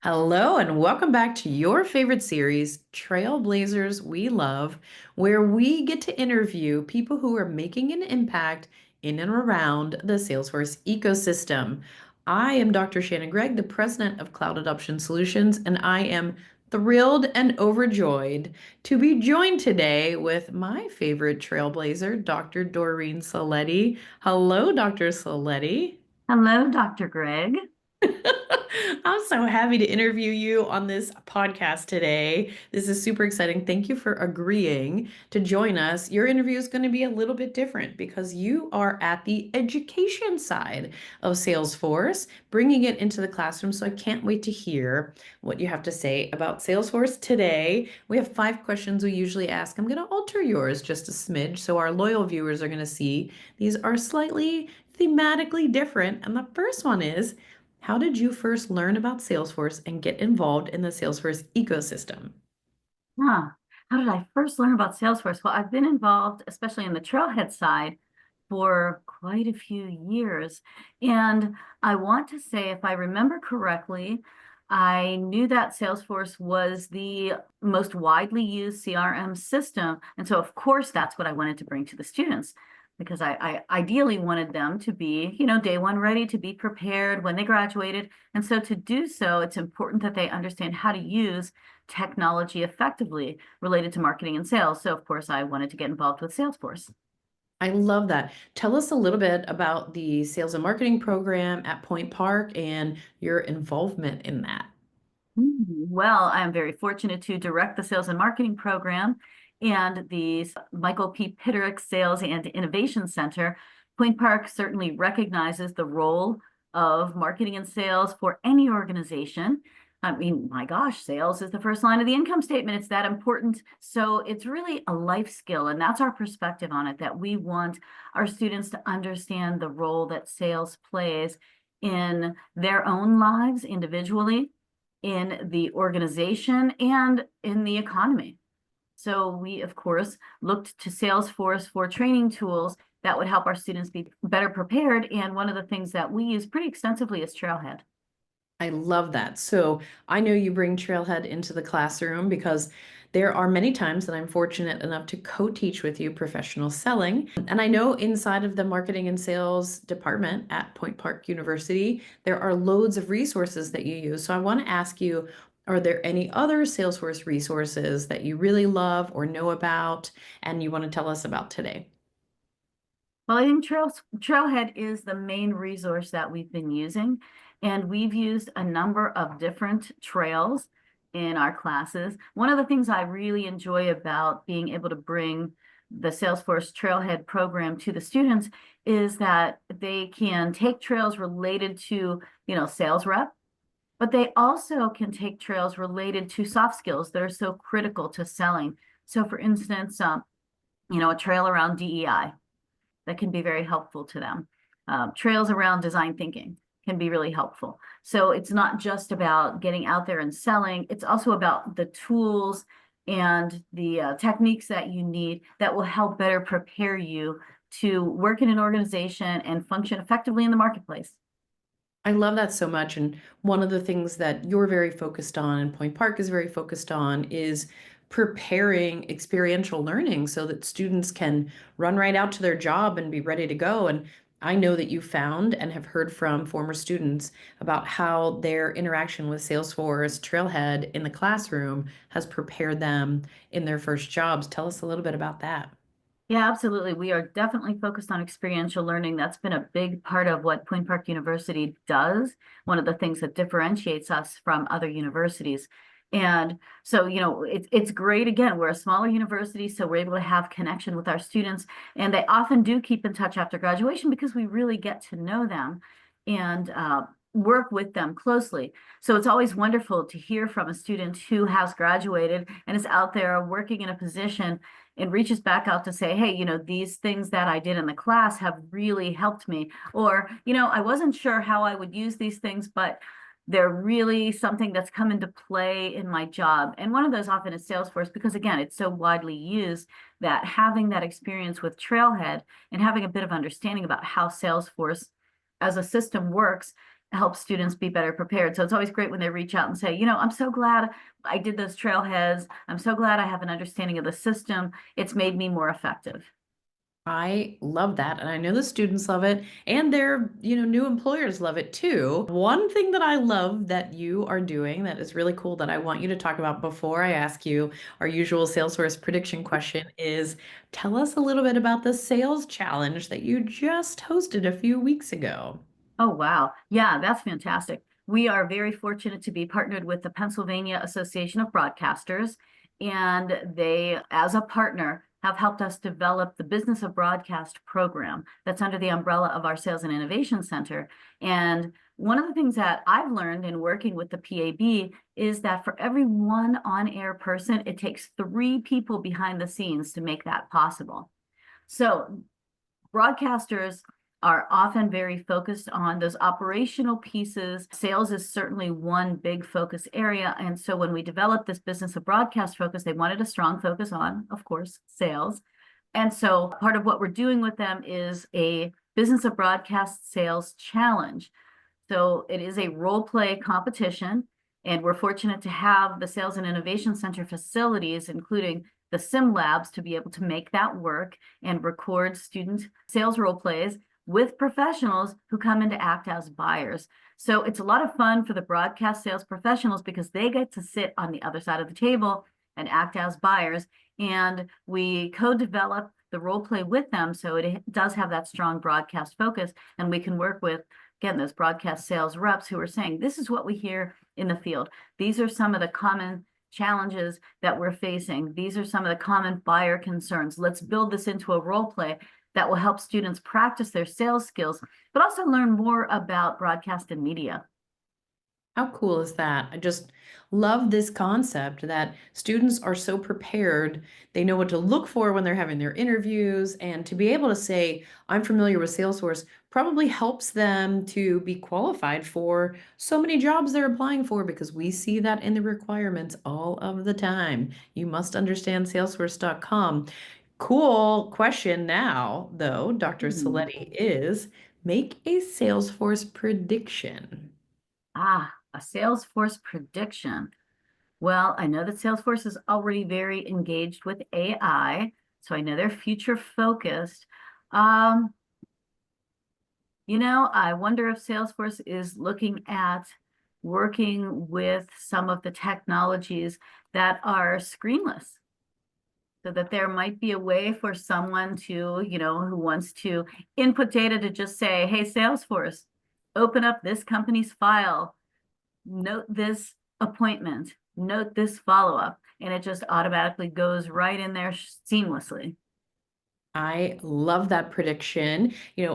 Hello, and welcome back to your favorite series, Trailblazers We Love, where we get to interview people who are making an impact in and around the Salesforce ecosystem. I am Dr. Shannon Gregg, the president of Cloud Adoption Solutions, and I am thrilled and overjoyed to be joined today with my favorite trailblazer, Dr. Doreen Ciletti. Hello, Dr. Ciletti. Hello, Dr. Gregg. I'm so happy to interview you on this podcast today. This is super exciting. Thank you for agreeing to join us. Your interview is going to be a little bit different because you are at the education side of Salesforce, bringing it into the classroom. So I can't wait to hear what you have to say about Salesforce today. We have 5 questions we usually ask. I'm going to alter yours just a smidge so our loyal viewers are going to see these are slightly thematically different. And the first one is, how did you first learn about Salesforce and get involved in the Salesforce ecosystem? Huh. How did I first learn about Salesforce? Well, I've been involved, especially in the Trailhead side, for quite a few years. And I want to say, if I remember correctly, I knew that Salesforce was the most widely used CRM system. And so, of course, that's what I wanted to bring to the students because I ideally wanted them to be, day one ready, to be prepared when they graduated. And so to do so, it's important that they understand how to use technology effectively related to marketing and sales. So, of course, I wanted to get involved with Salesforce. I love that. Tell us a little bit about the sales and marketing program at Point Park and your involvement in that. Well, I'm very fortunate to direct the sales and marketing program and the Michael P. Pitterick Sales and Innovation Center. Point Park certainly recognizes the role of marketing and sales for any organization. I mean, my gosh, sales is the first line of the income statement. It's that important. So it's really a life skill, and that's our perspective on it, that we want our students to understand the role that sales plays in their own lives individually, in the organization, and in the economy. So we, of course, looked to Salesforce for training tools that would help our students be better prepared. And one of the things that we use pretty extensively is Trailhead. I love that. So I know you bring Trailhead into the classroom because there are many times that I'm fortunate enough to co-teach with you professional selling. And I know inside of the marketing and sales department at Point Park University, there are loads of resources that you use. So I want to ask you, are there any other Salesforce resources that you really love or know about and you want to tell us about today? Well, I think Trailhead is the main resource that we've been using, and we've used a number of different trails in our classes. One of the things I really enjoy about being able to bring the Salesforce Trailhead program to the students is that they can take trails related to, sales rep, but they also can take trails related to soft skills that are so critical to selling. So, for instance, a trail around DEI that can be very helpful to them. Trails around design thinking can be really helpful. So it's not just about getting out there and selling, it's also about the tools and the techniques that you need that will help better prepare you to work in an organization and function effectively in the marketplace. I love that so much. And one of the things that you're very focused on and Point Park is very focused on is preparing experiential learning so that students can run right out to their job and be ready to go. And I know that you found and have heard from former students about how their interaction with Salesforce Trailhead in the classroom has prepared them in their first jobs. Tell us a little bit about that. Yeah, absolutely. We are definitely focused on experiential learning. That's been a big part of what Point Park University does, one of the things that differentiates us from other universities. And so, it's great. Again, we're a smaller university, so we're able to have connection with our students, and they often do keep in touch after graduation because we really get to know them and work with them closely. So it's always wonderful to hear from a student who has graduated and is out there working in a position and reaches back out to say, hey, these things that I did in the class have really helped me. Or, I wasn't sure how I would use these things, but they're really something that's come into play in my job. And one of those often is Salesforce, because again, it's so widely used that having that experience with Trailhead and having a bit of understanding about how Salesforce as a system works help students be better prepared. So it's always great when they reach out and say, I'm so glad I did those trailheads. I'm so glad I have an understanding of the system. It's made me more effective. I love that. And I know the students love it and their, new employers love it too. One thing that I love that you are doing that is really cool that I want you to talk about before I ask you our usual Salesforce prediction question is tell us a little bit about the sales challenge that you just hosted a few weeks ago. Oh, wow. Yeah, that's fantastic. We are very fortunate to be partnered with the Pennsylvania Association of Broadcasters, and they, as a partner, have helped us develop the Business of Broadcast program that's under the umbrella of our Sales and Innovation Center. And one of the things that I've learned in working with the PAB is that for every one on-air person, it takes 3 people behind the scenes to make that possible. So broadcasters are often very focused on those operational pieces. Sales is certainly one big focus area. And so when we developed this business of broadcast focus, they wanted a strong focus on, of course, sales. And so part of what we're doing with them is a business of broadcast sales challenge. So it is a role play competition. And we're fortunate to have the Sales and Innovation Center facilities, including the sim labs, to be able to make that work and record student sales role plays with professionals who come in to act as buyers. So it's a lot of fun for the broadcast sales professionals because they get to sit on the other side of the table and act as buyers. And we co-develop the role play with them. So it does have that strong broadcast focus. And we can work with, again, those broadcast sales reps who are saying, this is what we hear in the field. These are some of the common challenges that we're facing. These are some of the common buyer concerns. Let's build this into a role play that will help students practice their sales skills, but also learn more about broadcast and media. How cool is that? I just love this concept that students are so prepared. They know what to look for when they're having their interviews, and to be able to say, I'm familiar with Salesforce, probably helps them to be qualified for so many jobs they're applying for because we see that in the requirements all of the time. You must understand Salesforce.com. Cool question now, though, Dr. Hmm. Ciletti, is make a Salesforce prediction. A Salesforce prediction. Well, I know that Salesforce is already very engaged with AI, so I know they're future focused. Um, I wonder if Salesforce is looking at working with some of the technologies that are screenless, so that there might be a way for someone to, who wants to input data to just say, hey, Salesforce, open up this company's file, note this appointment, note this follow-up, and it just automatically goes right in there seamlessly. I love that prediction.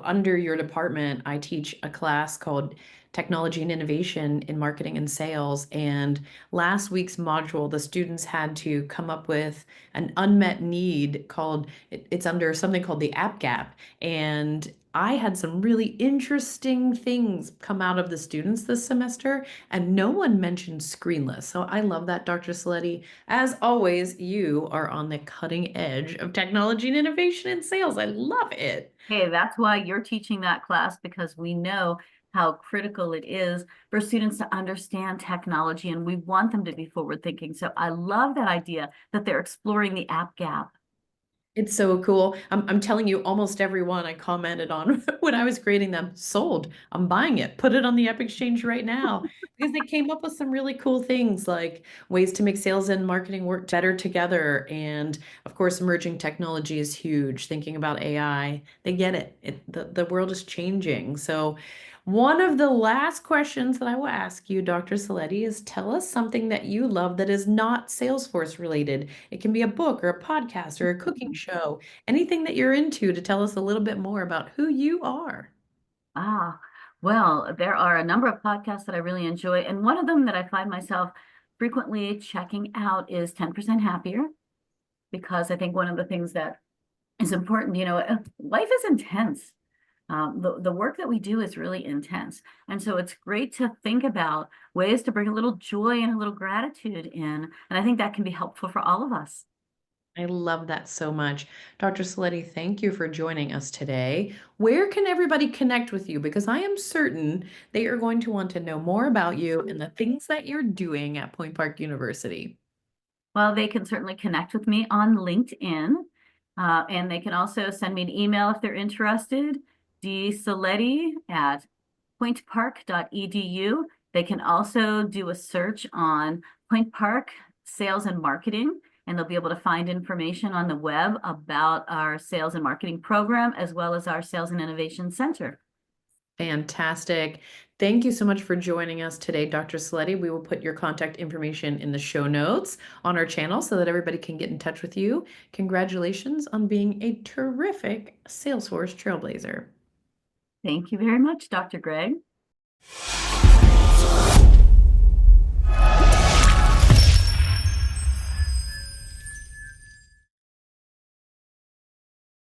Under your department, I teach a class called Technology and Innovation in Marketing and Sales. And last week's module, the students had to come up with an unmet need it's under something called the app gap. And I had some really interesting things come out of the students this semester, and no one mentioned screenless. So I love that, Dr. Ciletti. As always, you are on the cutting edge of technology and innovation in sales. I love it. Hey, that's why you're teaching that class, because we know how critical it is for students to understand technology, and we want them to be forward thinking. So I love that idea that they're exploring the app gap. It's so cool. I'm telling you, almost everyone I commented on when I was creating them sold. I'm buying it. Put it on the App Exchange right now because they came up with some really cool things like ways to make sales and marketing work better together. And of course, emerging technology is huge. Thinking about AI, they get it. The world is changing. So one of the last questions that I will ask you, Dr. Ciletti, is tell us something that you love that is not Salesforce related. It can be a book or a podcast or a cooking show, anything that you're into to tell us a little bit more about who you are. Ah, well, there are a number of podcasts that I really enjoy, and one of them that I find myself frequently checking out is 10% Happier, because I think one of the things that is important, life is intense. The work that we do is really intense. And so it's great to think about ways to bring a little joy and a little gratitude in. And I think that can be helpful for all of us. I love that so much. Dr. Ciletti, thank you for joining us today. Where can everybody connect with you? Because I am certain they are going to want to know more about you and the things that you're doing at Point Park University. Well, they can certainly connect with me on LinkedIn, and they can also send me an email if they're interested, dciletti@pointpark.edu. They can also do a search on Point Park Sales and Marketing, and they'll be able to find information on the web about our sales and marketing program, as well as our Sales and Innovation Center. Fantastic. Thank you so much for joining us today, Dr. Ciletti. We will put your contact information in the show notes on our channel so that everybody can get in touch with you. Congratulations on being a terrific Salesforce Trailblazer. Thank you very much, Dr. Gregg.